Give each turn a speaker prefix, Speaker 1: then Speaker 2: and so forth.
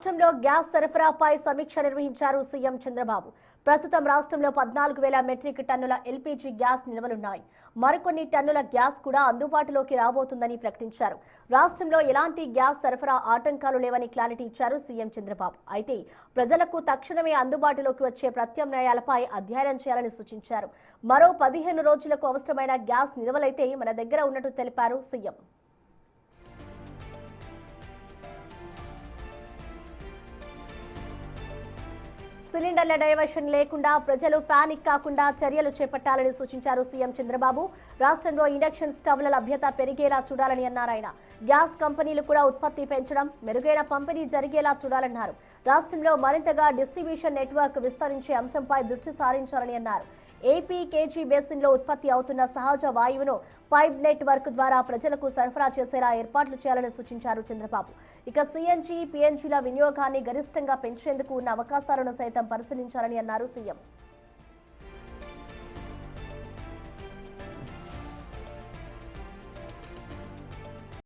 Speaker 1: రాష్ట్రంలో గ్యాస్ సరఫరాపై సమీక్ష నిర్వహించారు సీఎం చంద్రబాబు. ప్రస్తుతం రాష్ట్రంలో 14,000 మెట్రిక్ టన్నుల ఎల్పీజీ గ్యాస్ నిల్వలున్నాయి. మరికొన్ని టన్నుల గ్యాస్ కూడా అందుబాటులోకి రాబోతుందని ప్రకటించారు. రాష్ట్రంలో ఎలాంటి గ్యాస్ సరఫరా ఆటంకాలు లేవని క్లారిటీ ఇచ్చారు సీఎం చంద్రబాబు. అయితే ప్రజలకు తక్షణమే అందుబాటులోకి వచ్చే ప్రత్యామ్నాయాలపై అధ్యయనం చేయాలని సూచించారు. మరో 15 రోజులకు అవసరమైన గ్యాస్ నిల్వలైతే మన దగ్గర ఉన్నట్టు తెలిపారు సీఎం. సిలిండర్ల డైవర్షన్ లేకుండా ప్రజలు పానిక్ కాకుండా చర్యలు చేపట్టాలని సూచించారు సీఎం చంద్రబాబు. రాష్ట్రంలో ఇండక్షన్ స్టవ్ల లభ్యత పెరిగేలా చూడాలని అన్నారు ఆయన. గ్యాస్ కంపెనీలు కూడా ఉత్పత్తి పెంచడం, మెరుగైన పంపిణీ జరిగేలా చూడాలన్నారు. రాష్ట్రంలో మరింతగా డిస్ట్రిబ్యూషన్ నెట్వర్క్ విస్తరించే అంశంపై దృష్టి సారించాలని అన్నారు. ఏపీ కేజీ బేసిన్లో ఉత్పత్తి అవుతున్న సహజ వాయువును పైప్ నెట్వర్క్ ద్వారా ప్రజలకు సరఫరా చేసేలా ఏర్పాట్లు చేయాలని సూచించారు చంద్రబాబు. ఇక సీఎన్జీ, పీఎన్జీల వినియోగాన్ని గరిష్టంగా పెంచేందుకు ఉన్న అవకాశాలను సైతం పరిశీలించాలని అన్నారు సీఎం.